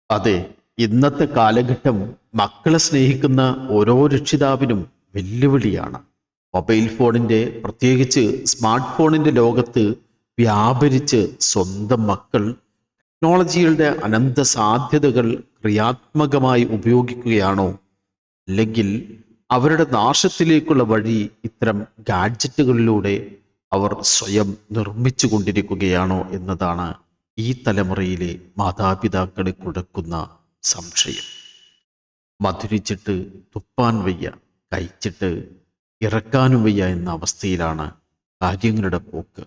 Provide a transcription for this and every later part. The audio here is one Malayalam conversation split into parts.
അതെ, ഇന്നത്തെ കാലഘട്ടം മക്കളെ സ്നേഹിക്കുന്ന ഓരോ രക്ഷിതാവിനും വെല്ലുവിളിയാണ്. മൊബൈൽ ഫോണിന്റെ, പ്രത്യേകിച്ച് സ്മാർട്ട് ഫോണിന്റെ ലോകത്ത് വ്യാപരിച്ച് സ്വന്തം മക്കൾ ടെക്നോളജികളുടെ അനന്ത സാധ്യതകൾ ക്രിയാത്മകമായി ഉപയോഗിക്കുകയാണോ, അല്ലെങ്കിൽ അവരുടെ നാശത്തിലേക്കുള്ള വഴി ഇത്തരം ഗാഡ്ജറ്റുകളിലൂടെ അവർ സ്വയം നിർമ്മിച്ചു കൊണ്ടിരിക്കുകയാണോ എന്നതാണ് ഈ തലമുറയിലെ മാതാപിതാക്കളെ കുഴക്കുന്ന സംശയം. മധുരിച്ചിട്ട് തുപ്പാൻ വയ്യ, കഴിച്ചിട്ട് ഇറക്കാനും വയ്യ എന്ന അവസ്ഥയിലാണ് കാര്യങ്ങളുടെ പോക്ക്.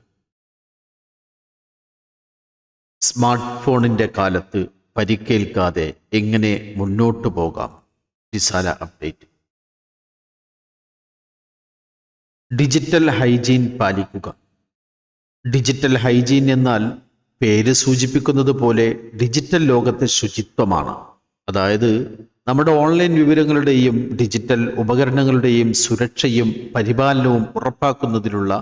സ്മാർട്ട് ഫോണിന്റെ കാലത്ത് പരിക്കേൽക്കാതെ എങ്ങനെ മുന്നോട്ടു പോകാം? റിസാല അപ്ഡേറ്റ്. ഡിജിറ്റൽ ഹൈജീൻ പാലിക്കുക. ഡിജിറ്റൽ ഹൈജീൻ എന്നാൽ പേര് സൂചിപ്പിക്കുന്നത് പോലെ ഡിജിറ്റൽ ലോകത്തെ ശുചിത്വമാണ്. അതായത് നമ്മുടെ ഓൺലൈൻ വിവരങ്ങളുടെയും ഡിജിറ്റൽ ഉപകരണങ്ങളുടെയും സുരക്ഷയും പരിപാലനവും ഉറപ്പാക്കുന്നതിനുള്ള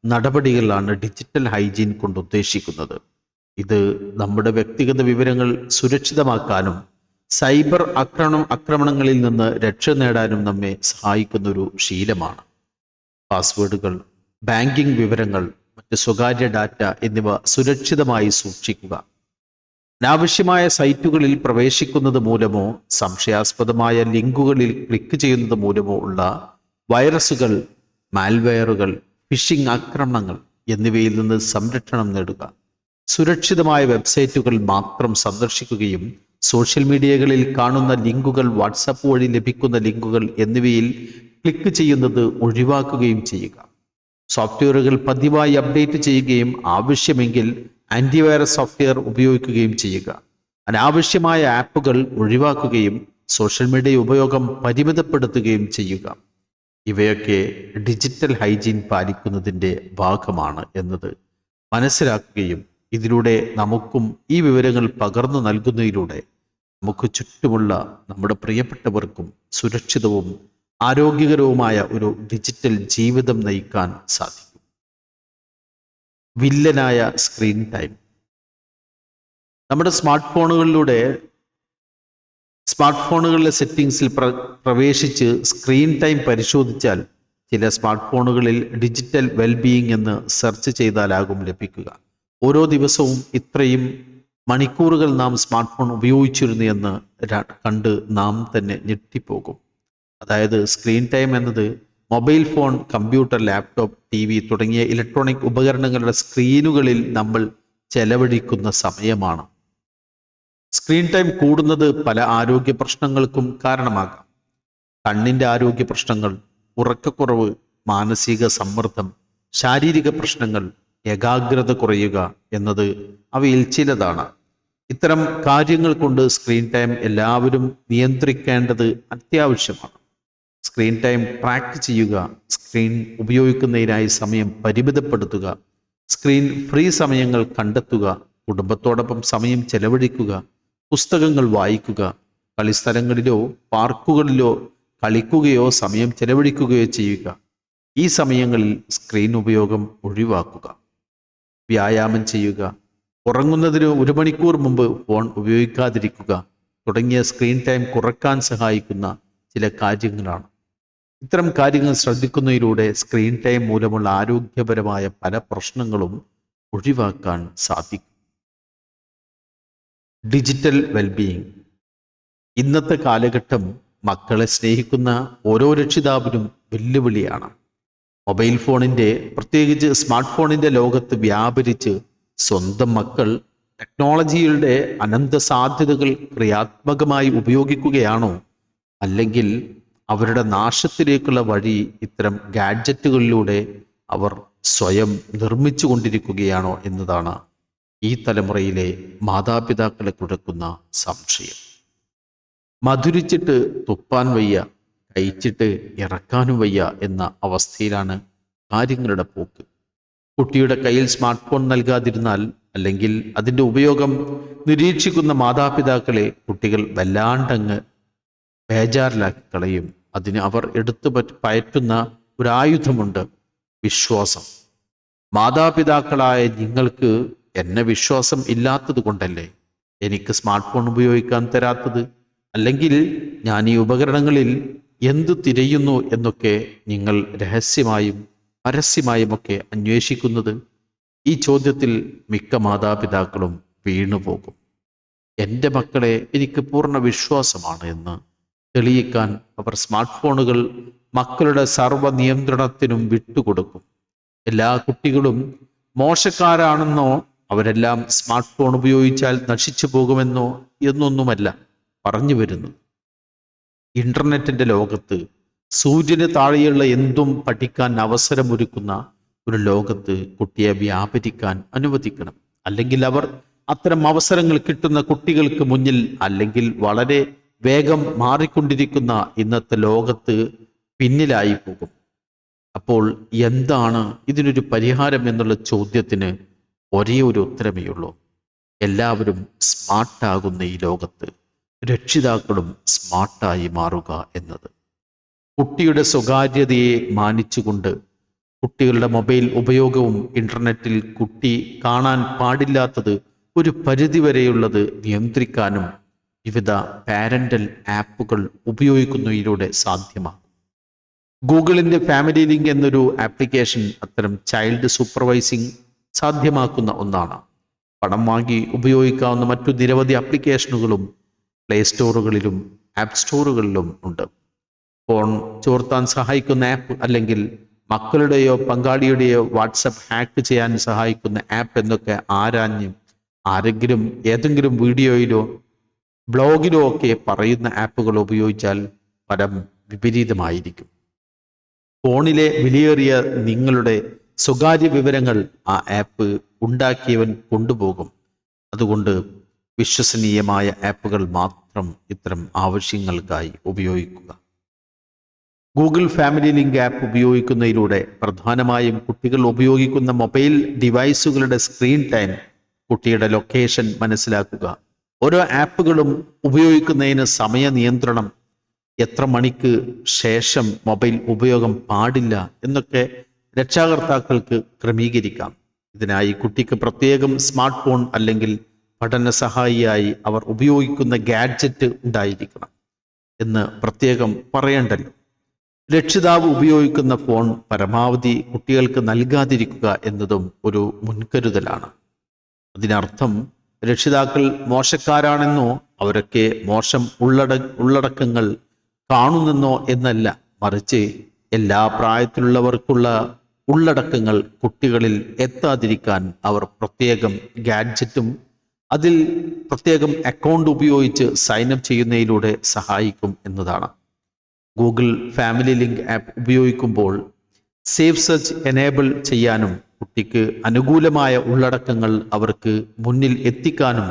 നടപടികളാണ് ഡിജിറ്റൽ ഹൈജീൻ കൊണ്ട് ഉദ്ദേശിക്കുന്നത്. ഇത് നമ്മുടെ വ്യക്തിഗത വിവരങ്ങൾ സുരക്ഷിതമാക്കാനും സൈബർ ആക്രമണങ്ങളിൽ നിന്ന് രക്ഷ നേടാനും നമ്മെ സഹായിക്കുന്ന ഒരു ശീലമാണ്. പാസ്വേഡുകൾ, ബാങ്കിംഗ് വിവരങ്ങൾ, മറ്റ് സ്വകാര്യ ഡാറ്റ എന്നിവ സുരക്ഷിതമായി സൂക്ഷിക്കുക. അനാവശ്യമായ സൈറ്റുകളിൽ പ്രവേശിക്കുന്നത് മൂലമോ സംശയാസ്പദമായ ലിങ്കുകളിൽ ക്ലിക്ക് ചെയ്യുന്നത് മൂലമോ ഉള്ള വൈറസുകൾ, മാൽവെയറുകൾ, ഫിഷിംഗ് ആക്രമണങ്ങൾ എന്നിവയിൽ നിന്ന് സംരക്ഷണം നേടുക. സുരക്ഷിതമായ വെബ്സൈറ്റുകൾ മാത്രം സന്ദർശിക്കുകയും സോഷ്യൽ മീഡിയകളിൽ കാണുന്ന ലിങ്കുകൾ, വാട്സാപ്പ് വഴി ലഭിക്കുന്ന ലിങ്കുകൾ എന്നിവയിൽ ക്ലിക്ക് ചെയ്യുന്നത് ഒഴിവാക്കുകയും ചെയ്യുക. സോഫ്റ്റ്വെയറുകൾ പതിവായി അപ്ഡേറ്റ് ചെയ്യുകയും ആവശ്യമെങ്കിൽ ആന്റിവൈറസ് സോഫ്റ്റ്വെയർ ഉപയോഗിക്കുകയും ചെയ്യുക. അനാവശ്യമായ ആപ്പുകൾ ഒഴിവാക്കുകയും സോഷ്യൽ മീഡിയ ഉപയോഗം പരിമിതപ്പെടുത്തുകയും ചെയ്യുക. ഇവയൊക്കെ ഡിജിറ്റൽ ഹൈജീൻ പാലിക്കുന്നതിൻ്റെ ഭാഗമാണ് എന്നത് മനസ്സിലാക്കുകയും ഇതിലൂടെ നമുക്കും ഈ വിവരങ്ങൾ പകർന്നു നൽകുന്നതിലൂടെ നമുക്ക് ചുറ്റുമുള്ള നമ്മുടെ പ്രിയപ്പെട്ടവർക്കും സുരക്ഷിതവും ആരോഗ്യകരവുമായ ഒരു ഡിജിറ്റൽ ജീവിതം നയിക്കാൻ സാധിക്കും. വില്ലനായ സ്ക്രീൻ ടൈം. നമ്മുടെ സ്മാർട്ട് ഫോണുകളിലെ സെറ്റിംഗ്സിൽ പ്രവേശിച്ച് സ്ക്രീൻ ടൈം പരിശോധിച്ചാൽ ചില സ്മാർട്ട് ഫോണുകളിൽ ഡിജിറ്റൽ വെൽബീയിങ് എന്ന് സെർച്ച് ചെയ്താലാകും ലഭിക്കുക. ഓരോ ദിവസവും ഇത്രയും മണിക്കൂറുകൾ നാം സ്മാർട്ട് ഫോൺ ഉപയോഗിച്ചിരുന്നു എന്ന് കണ്ട് നാം തന്നെ ഞെട്ടിപ്പോകും. അതായത് സ്ക്രീൻ ടൈം എന്നത് mobile phone, computer, laptop, TV തുടങ്ങിയ ഇലക്ട്രോണിക് ഉപകരണങ്ങളുടെ സ്ക്രീനുകളിൽ നമ്മൾ ചെലവഴിക്കുന്ന സമയമാണ്. സ്ക്രീൻ ടൈം കൂടുന്നത് പല ആരോഗ്യ പ്രശ്നങ്ങൾക്കും കാരണമാകാം. കണ്ണിൻ്റെ ആരോഗ്യ പ്രശ്നങ്ങൾ, ഉറക്കക്കുറവ്, മാനസിക സമ്മർദ്ദം, ശാരീരിക പ്രശ്നങ്ങൾ, ഏകാഗ്രത കുറയുക എന്നത് അവയിൽ ചിലതാണ്. ഇത്തരം കാര്യങ്ങൾ കൊണ്ട് സ്ക്രീൻ ടൈം എല്ലാവരും നിയന്ത്രിക്കേണ്ടത് അത്യാവശ്യമാണ്. സ്ക്രീൻ ടൈം ട്രാക്ക് ചെയ്യുക, സ്ക്രീൻ ഉപയോഗിക്കുന്നതിനായി സമയം പരിമിതപ്പെടുത്തുക, സ്ക്രീൻ ഫ്രീ സമയങ്ങൾ കണ്ടെത്തുക, കുടുംബത്തോടൊപ്പം സമയം ചെലവഴിക്കുക, പുസ്തകങ്ങൾ വായിക്കുക, കളിസ്ഥലങ്ങളിലോ പാർക്കുകളിലോ കളിക്കുകയോ സമയം ചെലവഴിക്കുകയോ ചെയ്യുക. ഈ സമയങ്ങളിൽ സ്ക്രീൻ ഉപയോഗം ഒഴിവാക്കുക. വ്യായാമം ചെയ്യുക, ഉറങ്ങുന്നതിന് 1 മണിക്കൂർ മുമ്പ് ഫോൺ ഉപയോഗിക്കാതിരിക്കുക തുടങ്ങിയ സ്ക്രീൻ ടൈം കുറയ്ക്കാൻ സഹായിക്കുന്ന ചില കാര്യങ്ങളാണ്. ഇത്തരം കാര്യങ്ങൾ ശ്രദ്ധിക്കുന്നതിലൂടെ സ്ക്രീൻ ടൈം മൂലമുള്ള ആരോഗ്യപരമായ പല പ്രശ്നങ്ങളും ഒഴിവാക്കാൻ സാധിക്കും. Digital wellbeing. ഇന്നത്തെ കാലഘട്ടം മക്കളെ സ്നേഹിക്കുന്ന ഓരോ രക്ഷിതാവിനും വെല്ലുവിളിയാണ്. മൊബൈൽ ഫോണിന്റെ, പ്രത്യേകിച്ച് സ്മാർട്ട് ഫോണിന്റെ ലോകത്ത് വ്യാപരിച്ച് സ്വന്തം മക്കൾ ടെക്നോളജിയുടെ അനന്ത സാധ്യതകൾ ക്രിയാത്മകമായി ഉപയോഗിക്കുകയാണോ, അല്ലെങ്കിൽ അവരുടെ നാശത്തിലേക്കുള്ള വഴി ഇത്തരം ഗാഡ്ജറ്റുകളിലൂടെ അവർ സ്വയം നിർമ്മിച്ചു കൊണ്ടിരിക്കുകയാണോ എന്നതാണ് ഈ തലമുറയിലെ മാതാപിതാക്കളെ കുഴക്കുന്ന സംശയം. മധുരിച്ചിട്ട് തുപ്പാൻ വയ്യ, കഴിച്ചിട്ട് ഇറക്കാനും വയ്യ എന്ന അവസ്ഥയിലാണ് കാര്യങ്ങളുടെ പോക്ക്. കുട്ടിയുടെ കയ്യിൽ സ്മാർട്ട് ഫോൺ നൽകാതിരുന്നാൽ, അല്ലെങ്കിൽ അതിൻ്റെ ഉപയോഗം നിരീക്ഷിക്കുന്ന മാതാപിതാക്കളെ കുട്ടികൾ വല്ലാണ്ടങ്ങ് ബേജാറിലാക്കി കളയും. അതിന് അവർ എടുത്തു പയറ്റുന്ന ഒരു ആയുധമുണ്ട്, വിശ്വാസം. മാതാപിതാക്കളായ നിങ്ങൾക്ക് എന്നെ വിശ്വാസം ഇല്ലാത്തത് കൊണ്ടല്ലേ എനിക്ക് സ്മാർട്ട് ഫോൺ ഉപയോഗിക്കാൻ തരാത്തത്, അല്ലെങ്കിൽ ഞാൻ ഈ ഉപകരണങ്ങളിൽ എന്തു തിരയുന്നു എന്നൊക്കെ നിങ്ങൾ രഹസ്യമായും പരസ്യമായുമൊക്കെ അന്വേഷിക്കുന്നത്? ഈ ചോദ്യത്തിൽ മിക്ക മാതാപിതാക്കളും വീണുപോകും. എൻ്റെ മക്കളെ എനിക്ക് പൂർണ്ണ വിശ്വാസമാണ് എന്ന് തെളിയിക്കാൻ അവർ സ്മാർട്ട് ഫോണുകൾ മക്കളുടെ സർവ്വ നിയന്ത്രണത്തിനും വിട്ടുകൊടുക്കും. എല്ലാ കുട്ടികളും മോശക്കാരാണെന്നോ അവരെല്ലാം സ്മാർട്ട് ഫോൺ ഉപയോഗിച്ചാൽ നശിച്ചു പോകുമെന്നോ എന്നൊന്നുമല്ല പറഞ്ഞു വരുന്നത്. ഇന്റർനെറ്റിന്റെ ലോകത്ത് സൂര്യന് താഴെയുള്ള എന്തും പഠിക്കാൻ അവസരമൊരുക്കുന്ന ഒരു ലോകത്ത് കുട്ടിയെ വ്യാപരിക്കാൻ അനുവദിക്കണം. അല്ലെങ്കിൽ അവർ അത്തരം അവസരങ്ങൾ കിട്ടുന്ന കുട്ടികൾക്ക് മുന്നിൽ, അല്ലെങ്കിൽ വളരെ വേഗം മാറിക്കൊണ്ടിരിക്കുന്ന ഇന്നത്തെ ലോകത്ത് പിന്നിലായി പോകും. അപ്പോൾ എന്താണ് ഇതിനൊരു പരിഹാരം എന്നുള്ള ചോദ്യത്തിന് ഒരേ ഒരു ഉത്തരമേ ഉള്ളൂ. എല്ലാവരും സ്മാർട്ടാകുന്ന ഈ ലോകത്ത് രക്ഷിതാക്കളും സ്മാർട്ടായി മാറുക എന്നത്. കുട്ടിയുടെ സ്വകാര്യതയെ മാനിച്ചുകൊണ്ട് കുട്ടികളുടെ മൊബൈൽ ഉപയോഗവും ഇന്റർനെറ്റിൽ കുട്ടി കാണാൻ പാടില്ലാത്തത് ഒരു പരിധിവരെയുള്ളത് നിയന്ത്രിക്കാനും വിവിധ പാരന്റൽ ആപ്പുകൾ ഉപയോഗിക്കുന്നതിലൂടെ സാധ്യമാകും. ഗൂഗിളിന്റെ ഫാമിലി ലിങ്ക് എന്നൊരു ആപ്ലിക്കേഷൻ അത്തരം ചൈൽഡ് സൂപ്പർവൈസിംഗ് സാധ്യമാക്കുന്ന ഒന്നാണ്. പണം വാങ്ങി ഉപയോഗിക്കാവുന്ന മറ്റു നിരവധി ആപ്ലിക്കേഷനുകളും പ്ലേ സ്റ്റോറുകളിലും ആപ്പ് സ്റ്റോറുകളിലും ഉണ്ട്. ഫോൺ ചോർത്താൻ സഹായിക്കുന്ന ആപ്പ്, അല്ലെങ്കിൽ മക്കളുടെയോ പങ്കാളിയുടെയോ വാട്സപ്പ് ഹാക്ക് ചെയ്യാൻ സഹായിക്കുന്ന ആപ്പ് എന്നൊക്കെ ആരാഞ്ഞ് ആരെങ്കിലും ഏതെങ്കിലും വീഡിയോയിലോ ബ്ലോഗിലോ ഒക്കെ പറയുന്ന ആപ്പുകൾ ഉപയോഗിച്ചാൽ ഫലം വിപരീതമായിരിക്കും. ഫോണിലെ വിലയേറിയ നിങ്ങളുടെ സ്വകാര്യ വിവരങ്ങൾ ആ ആപ്പ് ഉണ്ടാക്കിയവൻ കൊണ്ടുപോകും. അതുകൊണ്ട് വിശ്വസനീയമായ ആപ്പുകൾ മാത്രം ഇത്തരം ആവശ്യങ്ങൾക്കായി ഉപയോഗിക്കുക. ഗൂഗിൾ ഫാമിലി ലിങ്ക് ആപ്പ് ഉപയോഗിക്കുന്നതിലൂടെ പ്രധാനമായും കുട്ടികൾ ഉപയോഗിക്കുന്ന മൊബൈൽ ഡിവൈസുകളുടെ സ്ക്രീൻ ടൈം, കുട്ടിയുടെ ലൊക്കേഷൻ മനസ്സിലാക്കുക, ഓരോ ആപ്പുകളും ഉപയോഗിക്കുന്നതിന് സമയ നിയന്ത്രണം, എത്ര മണിക്ക് ശേഷം മൊബൈൽ ഉപയോഗം പാടില്ല എന്നൊക്കെ രക്ഷാകർത്താക്കൾക്ക് ക്രമീകരിക്കാം. ഇതിനായി കുട്ടിക്ക് പ്രത്യേകം സ്മാർട്ട് ഫോൺ അല്ലെങ്കിൽ പഠന സഹായിയായി അവർ ഉപയോഗിക്കുന്ന ഗാഡ്ജറ്റ് ഉണ്ടായിരിക്കണം എന്ന് പ്രത്യേകം പറയേണ്ടല്ലോ. രക്ഷിതാവ് ഉപയോഗിക്കുന്ന ഫോൺ പരമാവധി കുട്ടികൾക്ക് നൽകാതിരിക്കുക എന്നതും ഒരു മുൻകരുതലാണ്. അതിനർത്ഥം രക്ഷിതാക്കൾ മോശക്കാരാണെന്നോ അവരൊക്കെ മോശം ഉള്ളടക്കങ്ങൾ കാണുന്നെന്നോ എന്നല്ല, മറിച്ച് എല്ലാ പ്രായത്തിലുള്ളവർക്കുള്ള ഉള്ളടക്കങ്ങൾ കുട്ടികളിൽ എത്താതിരിക്കാൻ അവർ പ്രത്യേകം ഗാഡ്ജറ്റും അതിൽ പ്രത്യേകം അക്കൗണ്ട് ഉപയോഗിച്ച് സൈനപ്പ് ചെയ്യുന്നതിലൂടെ സഹായിക്കും എന്നതാണ്. ഗൂഗിൾ ഫാമിലി ലിങ്ക് ആപ്പ് ഉപയോഗിക്കുമ്പോൾ സേഫ് സെർച്ച് എനേബിൾ ചെയ്യാനും കുട്ടിക്ക് അനുകൂലമായ ഉള്ളടക്കങ്ങൾ അവർക്ക് മുന്നിൽ എത്തിക്കാനും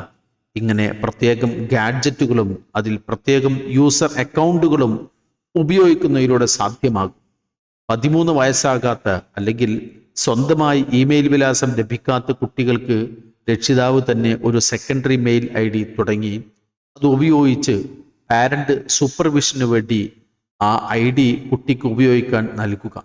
ഇങ്ങനെ പ്രത്യേകം ഗാഡ്ജറ്റുകളും അതിൽ പ്രത്യേകം യൂസർ അക്കൗണ്ടുകളും ഉപയോഗിക്കുന്നതിലൂടെ സാധ്യമാകും. 13 വയസ്സാകാത്ത അല്ലെങ്കിൽ സ്വന്തമായി ഇമെയിൽ വിലാസം ലഭിക്കാത്ത കുട്ടികൾക്ക് രക്ഷിതാവ് തന്നെ ഒരു സെക്കൻഡറി മെയിൽ ID തുടങ്ങി അത് ഉപയോഗിച്ച് പാരന്റ് സൂപ്പർവിഷന് വേണ്ടി ആ ID കുട്ടിക്ക് ഉപയോഗിക്കാൻ നൽകുക.